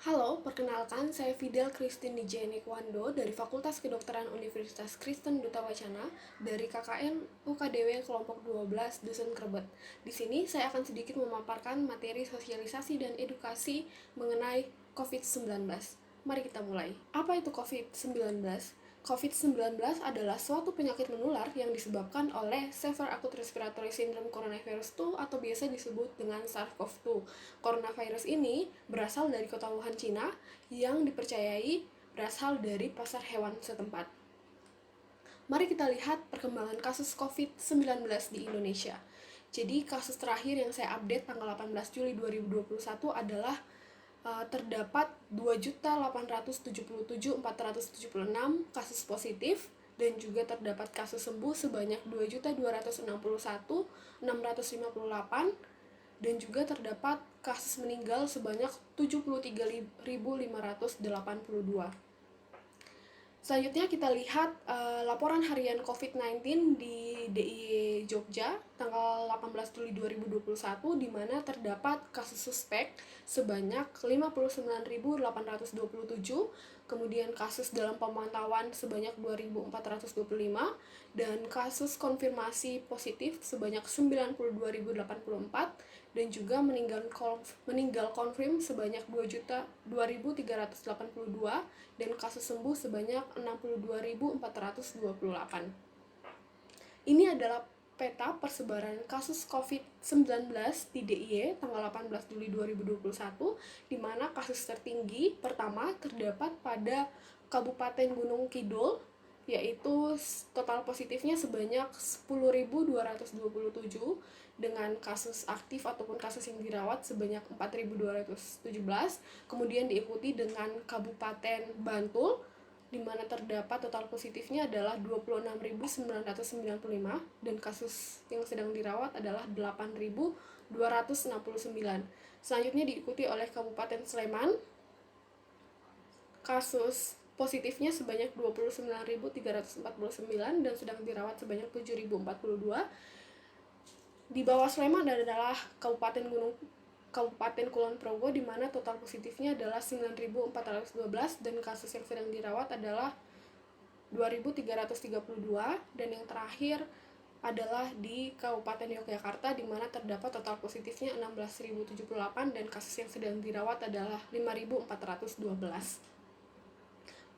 Halo, perkenalkan saya Fidel Christine Nijenik-Wando dari Fakultas Kedokteran Universitas Kristen Duta Wacana dari KKN UKDW kelompok 12 Dusun Krebet. Di sini saya akan sedikit memaparkan materi sosialisasi dan edukasi mengenai COVID-19. Mari kita mulai. Apa itu COVID-19? COVID-19 adalah suatu penyakit menular yang disebabkan oleh Severe Acute Respiratory Syndrome Coronavirus 2 atau biasa disebut dengan SARS-CoV-2. Coronavirus ini berasal dari kota Wuhan, Cina, yang dipercayai berasal dari pasar hewan setempat. Mari kita lihat perkembangan kasus COVID-19 di Indonesia. Jadi kasus terakhir yang saya update tanggal 18 Juli 2021 adalah terdapat 2.877.476 kasus positif dan juga terdapat kasus sembuh sebanyak 2.261.658 dan juga terdapat kasus meninggal sebanyak 73.582. Selanjutnya kita lihat laporan harian COVID-19 di DIY Jogja tanggal 18 Juli 2021 di mana terdapat kasus suspek sebanyak 59.827, kemudian kasus dalam pemantauan sebanyak 2.425 dan kasus konfirmasi positif sebanyak 92.084 dan juga meninggal konfirm sebanyak 2.382 dan kasus sembuh sebanyak 62.428. Ini adalah peta persebaran kasus COVID-19 di DIY tanggal 18 Juli 2021 di mana kasus tertinggi pertama terdapat pada Kabupaten Gunung Kidul, yaitu total positifnya sebanyak 10.227 dengan kasus aktif ataupun kasus yang dirawat sebanyak 4.217, kemudian diikuti dengan Kabupaten Bantul di mana terdapat total positifnya adalah 26.995 dan kasus yang sedang dirawat adalah 8.269. Selanjutnya diikuti oleh Kabupaten Sleman, kasus positifnya sebanyak 29.349 dan sedang dirawat sebanyak 7.042. Di bawah Sleman adalah Kabupaten Kulon Progo di mana total positifnya adalah 9.412 dan kasus yang sedang dirawat adalah 2.332 dan yang terakhir adalah di Kabupaten Yogyakarta di mana terdapat total positifnya 16.078 dan kasus yang sedang dirawat adalah 5.412.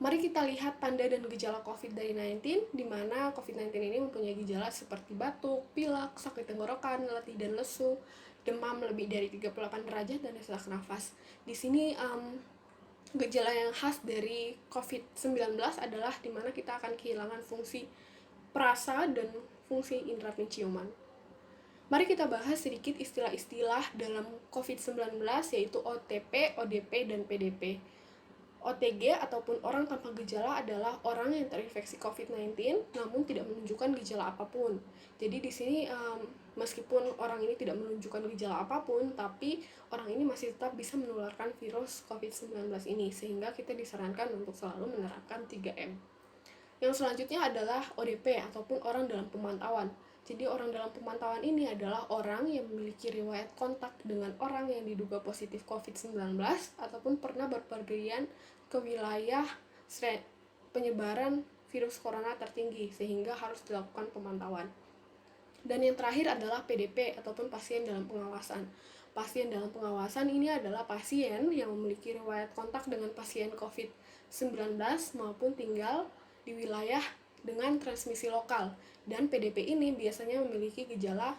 Mari kita lihat tanda dan gejala COVID-19, di mana COVID-19 ini mempunyai gejala seperti batuk, pilek, sakit tenggorokan, letih dan lesu, demam lebih dari 38 derajat, dan sesak nafas. Di sini gejala yang khas dari COVID-19 adalah di mana kita akan kehilangan fungsi perasa dan fungsi indera penciuman. Mari kita bahas sedikit istilah-istilah dalam COVID-19 yaitu OTP, ODP, dan PDP. OTG ataupun orang tanpa gejala adalah orang yang terinfeksi COVID-19 namun tidak menunjukkan gejala apapun. Jadi di sini meskipun orang ini tidak menunjukkan gejala apapun, tapi orang ini masih tetap bisa menularkan virus COVID-19 ini, sehingga kita disarankan untuk selalu menerapkan 3M. Yang selanjutnya adalah ODP ataupun orang dalam pemantauan. Jadi orang dalam pemantauan ini adalah orang yang memiliki riwayat kontak dengan orang yang diduga positif COVID-19 ataupun pernah berpergian ke wilayah penyebaran virus corona tertinggi sehingga harus dilakukan pemantauan. Dan yang terakhir adalah PDP ataupun pasien dalam pengawasan. Pasien dalam pengawasan ini adalah pasien yang memiliki riwayat kontak dengan pasien COVID-19 maupun tinggal di wilayah dengan transmisi lokal. Dan PDP ini biasanya memiliki gejala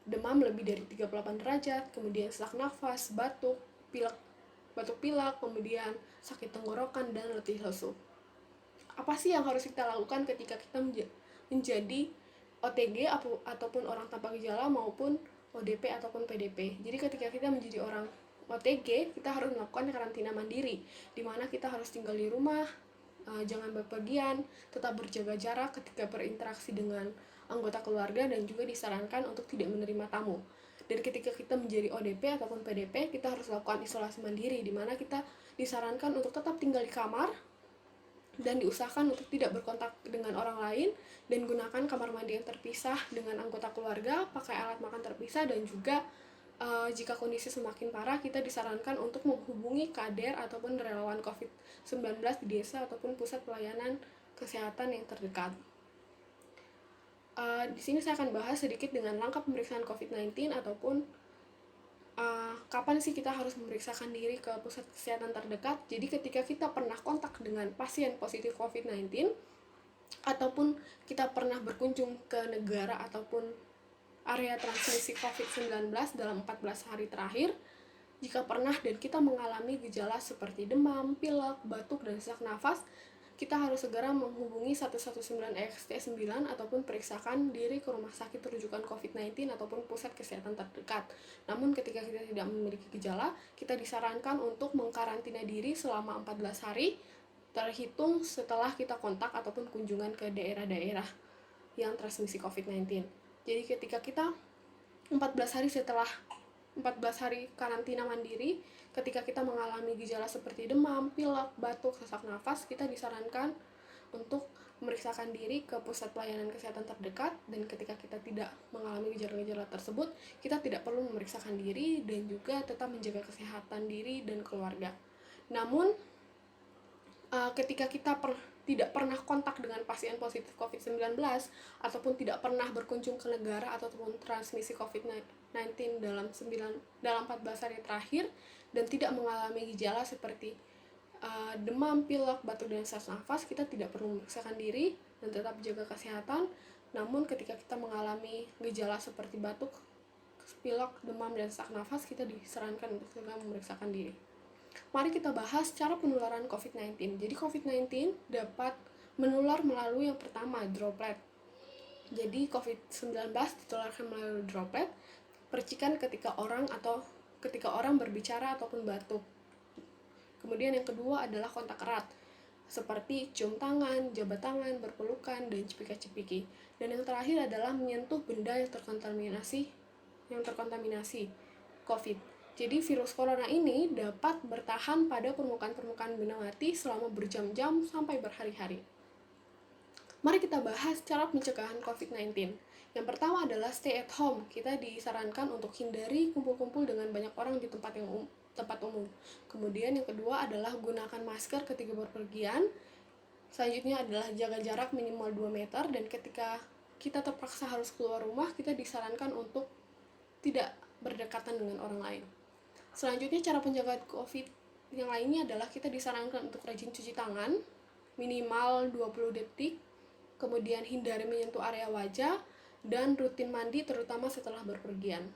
demam lebih dari 38 derajat, kemudian sesak nafas, batuk pilek, kemudian sakit tenggorokan, dan letih lesu. Apa sih yang harus kita lakukan ketika kita menjadi OTG ataupun orang tanpa gejala maupun ODP ataupun PDP? Jadi ketika kita menjadi orang OTG, kita harus melakukan karantina mandiri, di mana kita harus tinggal di rumah, jangan berpergian, tetap berjaga jarak ketika berinteraksi dengan anggota keluarga, dan juga disarankan untuk tidak menerima tamu. Dan ketika kita menjadi ODP ataupun PDP, kita harus lakukan isolasi mandiri, di mana kita disarankan untuk tetap tinggal di kamar dan diusahakan untuk tidak berkontak dengan orang lain, dan gunakan kamar mandi yang terpisah dengan anggota keluarga, pakai alat makan terpisah, dan juga Jika kondisi semakin parah, kita disarankan untuk menghubungi kader ataupun relawan COVID-19 di desa ataupun pusat pelayanan kesehatan yang terdekat. Di sini saya akan bahas sedikit dengan langkah pemeriksaan COVID-19 ataupun kapan sih kita harus memeriksakan diri ke pusat kesehatan terdekat. Jadi ketika kita pernah kontak dengan pasien positif COVID-19 ataupun kita pernah berkunjung ke negara ataupun area transmisi COVID-19 dalam 14 hari terakhir, jika pernah dan kita mengalami gejala seperti demam, pilek, batuk, dan sesak nafas, kita harus segera menghubungi 119 ataupun periksakan diri ke rumah sakit rujukan COVID-19 ataupun pusat kesehatan terdekat. Namun ketika kita tidak memiliki gejala, kita disarankan untuk mengkarantina diri selama 14 hari terhitung setelah kita kontak ataupun kunjungan ke daerah-daerah yang transmisi COVID-19. Jadi ketika kita 14 hari karantina mandiri, ketika kita mengalami gejala seperti demam, pilek, batuk, sesak nafas, kita disarankan untuk memeriksakan diri ke pusat pelayanan kesehatan terdekat. Dan ketika kita tidak mengalami gejala-gejala tersebut, kita tidak perlu memeriksakan diri dan juga tetap menjaga kesehatan diri dan keluarga. Namun ketika kita tidak pernah kontak dengan pasien positif COVID-19 ataupun tidak pernah berkunjung ke negara ataupun transmisi COVID-19 dalam 14 hari terakhir dan tidak mengalami gejala seperti demam, pilek, batuk, dan sesak nafas, kita tidak perlu memeriksakan diri dan tetap jaga kesehatan. Namun ketika kita mengalami gejala seperti batuk, pilek, demam, dan sesak nafas, kita disarankan untuk segera memeriksakan diri. Mari kita bahas cara penularan COVID-19. Jadi COVID-19 dapat menular melalui yang pertama, droplet. Jadi COVID-19 ditularkan melalui droplet, percikan ketika orang berbicara ataupun batuk. Kemudian yang kedua adalah kontak erat, seperti cium tangan, jabat tangan, berpelukan, dan cepika-cepiki. Dan yang terakhir adalah menyentuh benda yang terkontaminasi COVID. Jadi virus corona ini dapat bertahan pada permukaan benda mati selama berjam-jam sampai berhari-hari. Mari kita bahas cara pencegahan COVID-19. Yang pertama adalah stay at home. Kita disarankan untuk hindari kumpul-kumpul dengan banyak orang di tempat umum. Kemudian yang kedua adalah gunakan masker ketika berpergian. Selanjutnya adalah jaga jarak minimal 2 meter, dan ketika kita terpaksa harus keluar rumah, kita disarankan untuk tidak berdekatan dengan orang lain. Selanjutnya cara penjagaan COVID yang lainnya adalah kita disarankan untuk rajin cuci tangan minimal 20 detik, kemudian hindari menyentuh area wajah, dan rutin mandi terutama setelah berpergian.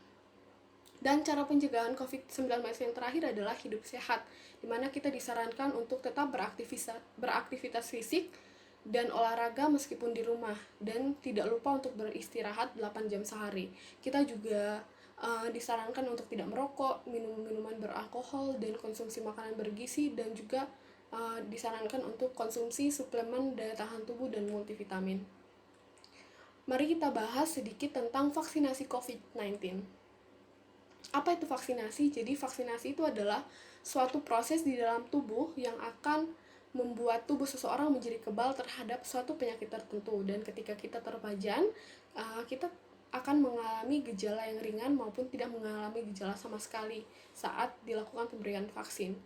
Dan cara pencegahan COVID-19 yang terakhir adalah hidup sehat, di mana kita disarankan untuk tetap beraktivitas fisik dan olahraga meskipun di rumah, dan tidak lupa untuk beristirahat 8 jam sehari. Kita juga disarankan untuk tidak merokok, minum minuman beralkohol, dan konsumsi makanan bergizi, dan juga disarankan untuk konsumsi suplemen daya tahan tubuh dan multivitamin. Mari kita bahas sedikit tentang vaksinasi COVID-19. Apa itu vaksinasi? Jadi vaksinasi itu adalah suatu proses di dalam tubuh yang akan membuat tubuh seseorang menjadi kebal terhadap suatu penyakit tertentu, dan ketika kita terpajan, kita akan mengalami gejala yang ringan maupun tidak mengalami gejala sama sekali saat dilakukan pemberian vaksin.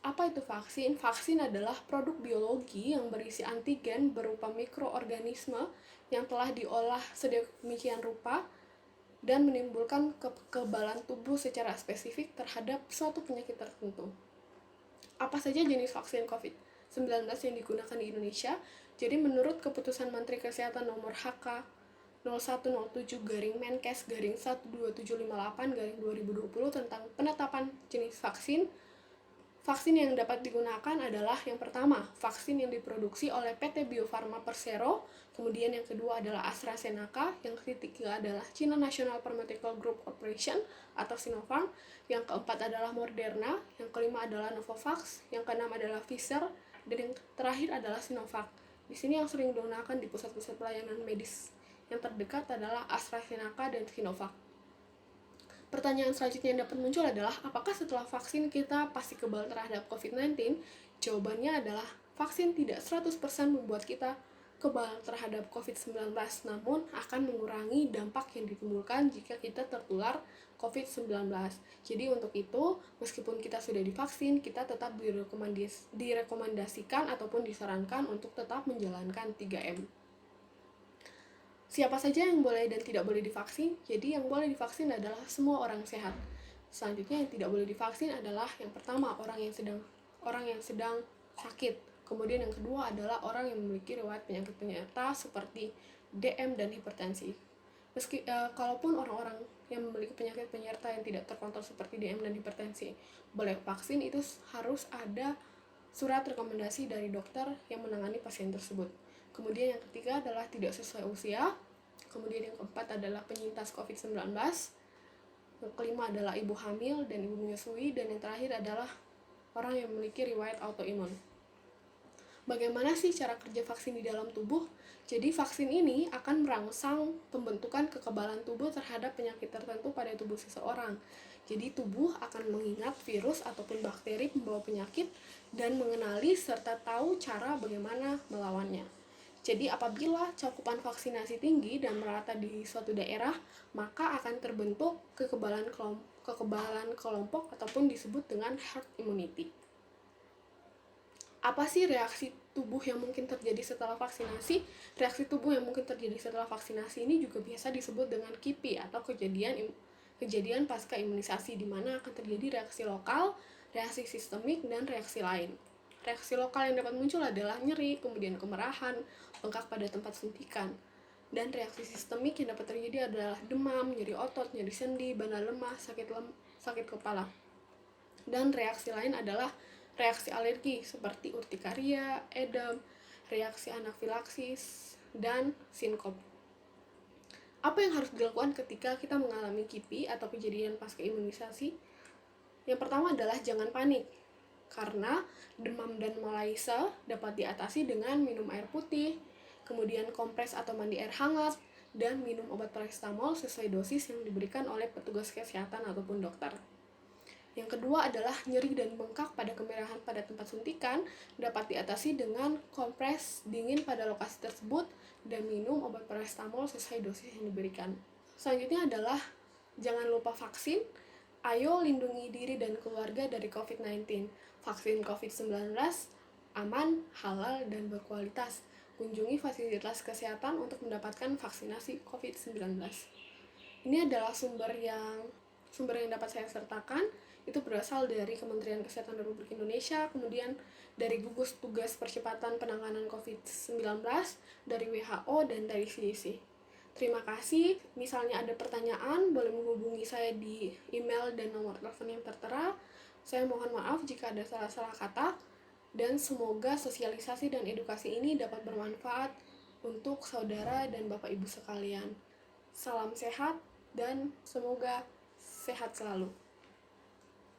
Apa itu vaksin? Vaksin adalah produk biologi yang berisi antigen berupa mikroorganisme yang telah diolah sedemikian rupa dan menimbulkan kekebalan tubuh secara spesifik terhadap suatu penyakit tertentu. Apa saja jenis vaksin COVID-19 yang digunakan di Indonesia? Jadi menurut keputusan Menteri Kesehatan nomor HK 0107-Menkes-12758-2020 tentang penetapan jenis vaksin yang dapat digunakan adalah yang pertama, vaksin yang diproduksi oleh PT Bio Farma Persero, kemudian yang kedua adalah AstraZeneca, yang ketiga adalah China National Pharmaceutical Group Corporation atau Sinopharm, yang keempat adalah Moderna, yang kelima adalah Novavax, yang keenam adalah Pfizer, dan yang terakhir adalah Sinovac. Di sini yang sering digunakan di pusat-pusat pelayanan medis yang terdekat adalah AstraZeneca dan Sinovac. Pertanyaan selanjutnya yang dapat muncul adalah, apakah setelah vaksin kita pasti kebal terhadap COVID-19? Jawabannya adalah, vaksin tidak 100% membuat kita kebal terhadap COVID-19, namun akan mengurangi dampak yang ditimbulkan jika kita tertular COVID-19. Jadi untuk itu, meskipun kita sudah divaksin, kita tetap direkomendasikan ataupun disarankan untuk tetap menjalankan 3M. Siapa saja yang boleh dan tidak boleh divaksin? Jadi yang boleh divaksin adalah semua orang sehat. Selanjutnya yang tidak boleh divaksin adalah yang pertama orang yang sedang sakit. Kemudian yang kedua adalah orang yang memiliki riwayat penyakit penyerta seperti DM dan hipertensi. Kalaupun orang-orang yang memiliki penyakit penyerta yang tidak terkontrol seperti DM dan hipertensi boleh vaksin, itu harus ada surat rekomendasi dari dokter yang menangani pasien tersebut. Kemudian yang ketiga adalah tidak sesuai usia. Kemudian yang keempat adalah penyintas COVID-19. Yang kelima adalah ibu hamil dan ibu menyusui. Dan yang terakhir adalah orang yang memiliki riwayat autoimun. Bagaimana sih cara kerja vaksin di dalam tubuh? Jadi vaksin ini akan merangsang pembentukan kekebalan tubuh terhadap penyakit tertentu pada tubuh seseorang. Jadi tubuh akan mengingat virus ataupun bakteri pembawa penyakit dan mengenali serta tahu cara bagaimana melawannya. Jadi apabila cakupan vaksinasi tinggi dan merata di suatu daerah, maka akan terbentuk kekebalan kelompok ataupun disebut dengan herd immunity. Apa sih reaksi tubuh yang mungkin terjadi setelah vaksinasi? Reaksi tubuh yang mungkin terjadi setelah vaksinasi ini juga biasa disebut dengan KIPI atau kejadian pasca imunisasi, di mana akan terjadi reaksi lokal, reaksi sistemik, dan reaksi lain. Reaksi lokal yang dapat muncul adalah nyeri, kemudian kemerahan, bengkak pada tempat suntikan. Dan reaksi sistemik yang dapat terjadi adalah demam, nyeri otot, nyeri sendi, bana lemah, sakit kepala. Dan reaksi lain adalah reaksi alergi seperti urtikaria, edem, reaksi anafilaksis, dan sinkop. Apa yang harus dilakukan ketika kita mengalami KIPI atau kejadian pasca imunisasi? Yang pertama adalah jangan panik, karena demam dan malaise dapat diatasi dengan minum air putih, kemudian kompres atau mandi air hangat, dan minum obat paracetamol sesuai dosis yang diberikan oleh petugas kesehatan ataupun dokter. Yang kedua adalah nyeri dan bengkak pada kemerahan pada tempat suntikan dapat diatasi dengan kompres dingin pada lokasi tersebut dan minum obat paracetamol sesuai dosis yang diberikan. Selanjutnya adalah jangan lupa vaksin. Ayo lindungi diri dan keluarga dari COVID-19. Vaksin COVID-19 aman, halal, dan berkualitas. Kunjungi fasilitas kesehatan untuk mendapatkan vaksinasi COVID-19. Ini adalah sumber yang dapat saya sertakan. Itu berasal dari Kementerian Kesehatan Republik Indonesia, kemudian dari gugus tugas percepatan penanganan COVID-19, dari WHO, dan dari CDC. Terima kasih. Misalnya ada pertanyaan, boleh menghubungi saya di email dan nomor telepon yang tertera. Saya mohon maaf jika ada salah-salah kata, dan semoga sosialisasi dan edukasi ini dapat bermanfaat untuk saudara dan Bapak Ibu sekalian. Salam sehat dan semoga sehat selalu.